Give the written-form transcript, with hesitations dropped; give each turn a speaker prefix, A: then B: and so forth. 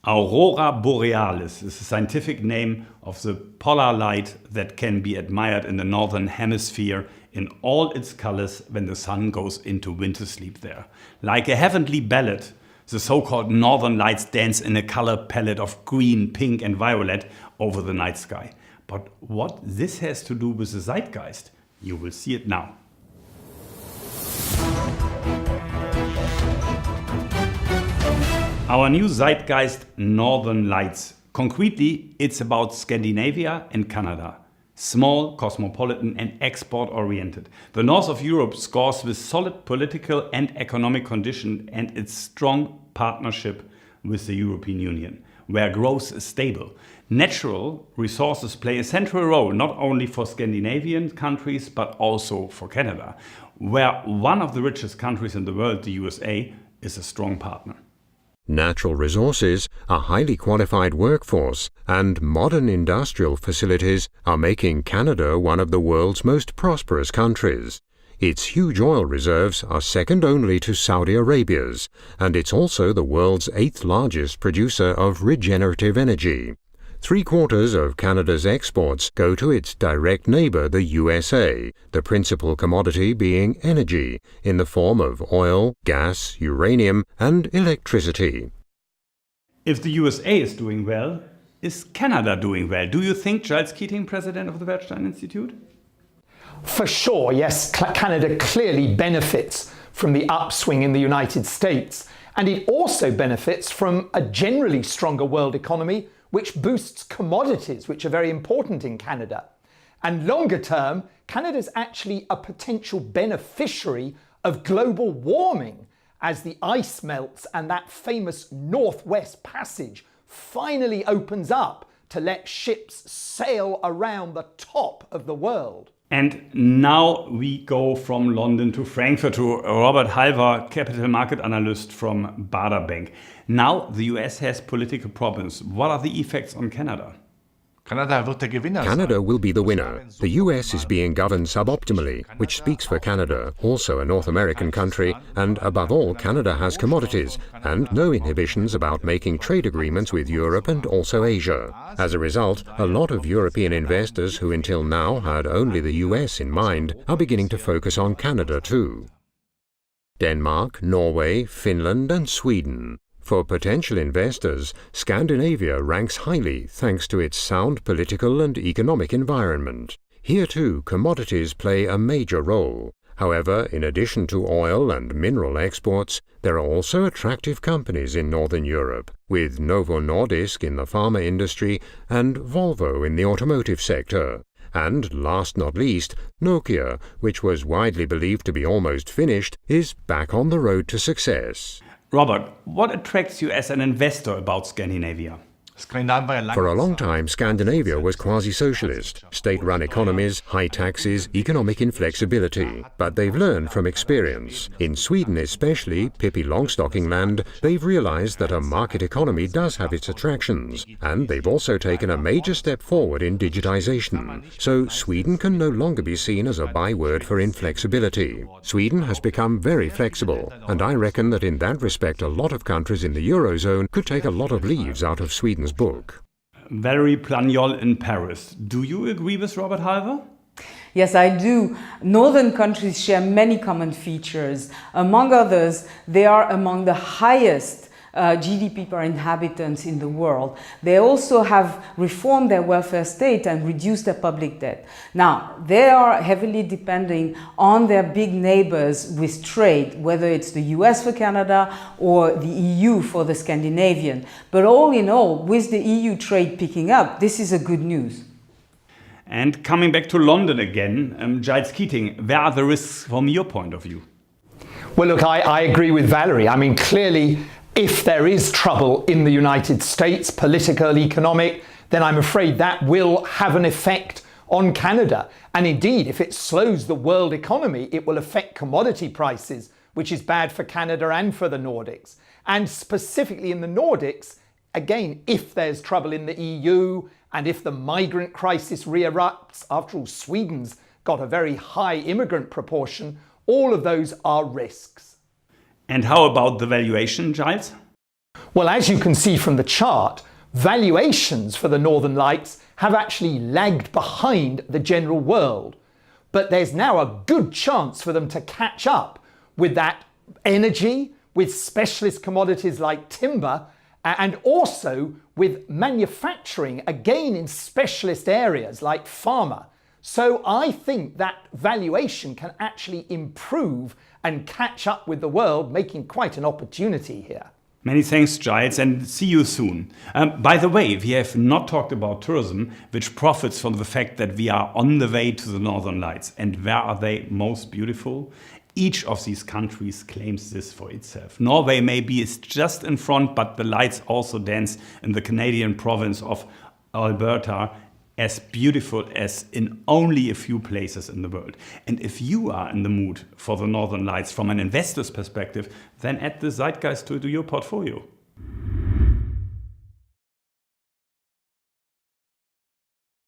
A: Aurora borealis is the scientific name of the polar light that can be admired in the northern hemisphere in all its colors when the sun goes into winter sleep there. Like a heavenly ballad, the so-called northern lights dance in a color palette of green, pink and violet over the night sky. But what this has to do with the Zeitgeist, you will see it now. Our new Zeitgeist Northern Lights. Concretely, it's about Scandinavia and Canada. Small, cosmopolitan and export-oriented. The north of Europe scores with solid political and economic condition and its strong partnership with the European Union, where growth is stable. Natural resources play a central role not only for Scandinavian countries but also for Canada, where one of the richest countries in the world, the USA, is a strong partner.
B: Natural resources, a highly qualified workforce, and modern industrial facilities are making Canada one of the world's most prosperous countries. Its huge oil reserves are second only to Saudi Arabia's, and it's also the world's 8th largest producer of regenerative energy. 3/4 of Canada's exports go to its direct neighbor, the USA, the principal commodity being energy in the form of oil, gas, uranium, and electricity.
A: If the USA is doing well, is Canada doing well? Do you think, Giles Keating, president of the Werthstein Institute?
C: For sure, yes. Canada clearly benefits from the upswing in the United States, and it also benefits from a generally stronger world economy which boosts commodities, which are very important in Canada. And longer term, Canada's actually a potential beneficiary of global warming as the ice melts and that famous Northwest Passage finally opens up to let ships sail around the top of the world.
A: And now we go from London to Frankfurt to Robert Halver, capital market analyst from Baader Bank. Now the US has political problems. What are the effects on Canada?
B: Canada will be the winner. The US is being governed suboptimally, which speaks for Canada, also a North American country, and above all, Canada has commodities and no inhibitions about making trade agreements with Europe and also Asia. As a result, a lot of European investors who until now had only the US in mind are beginning to focus on Canada too. Denmark, Norway, Finland and Sweden. For potential investors, Scandinavia ranks highly thanks to its sound political and economic environment. Here too, commodities play a major role. However, in addition to oil and mineral exports, there are also attractive companies in Northern Europe, with Novo Nordisk in the pharma industry and Volvo in the automotive sector. And last not least, Nokia, which was widely believed to be almost finished, is back on the road to success.
A: Robert, what attracts you as an investor about Scandinavia?
B: For a long time, Scandinavia was quasi-socialist, state-run economies, high taxes, economic inflexibility. But they've learned from experience. In Sweden especially, Pippi Longstocking land, they've realized that a market economy does have its attractions. And they've also taken a major step forward in digitization. So Sweden can no longer be seen as a byword for inflexibility. Sweden has become very flexible, and I reckon that in that respect a lot of countries in the Eurozone could take a lot of leaves out of Sweden's book.
A: Valerie Planiol in Paris. Do you agree with Robert Halver?
D: Yes, I do. Northern countries share many common features. Among others, they are among the highest GDP per inhabitants in the world. They also have reformed their welfare state and reduced their public debt. Now, they are heavily depending on their big neighbors with trade, whether it's the US for Canada or the EU for the Scandinavian. But all in all, with the EU trade picking up, this is a good news.
A: And coming back to London again, Giles Keating, where are the risks from your point of view?
C: Well, look, I agree with Valerie. I mean, clearly, if there is trouble in the United States, political, economic, then I'm afraid that will have an effect on Canada. And indeed, if it slows the world economy, it will affect commodity prices, which is bad for Canada and for the Nordics. And specifically in the Nordics, again, if there's trouble in the EU and if the migrant crisis re-erupts, after all, Sweden's got a very high immigrant proportion, all of those are risks.
A: And how about the valuation, Giles?
C: Well, as you can see from the chart, valuations for the Northern Lights have actually lagged behind the general world. But there's now a good chance for them to catch up with that energy, with specialist commodities like timber, and also with manufacturing, again in specialist areas like pharma. So I think that valuation can actually improve and catch up with the world, making quite an opportunity here.
A: Many thanks, Giles, and see you soon. By the way, we have not talked about tourism, which profits from the fact that we are on the way to the Northern Lights. And where are they most beautiful? Each of these countries claims this for itself. Norway maybe is just in front, but the lights also dance in the Canadian province of Alberta, as beautiful as in only a few places in the world. And if you are in the mood for the Northern Lights from an investor's perspective, then add the Zeitgeist to your portfolio.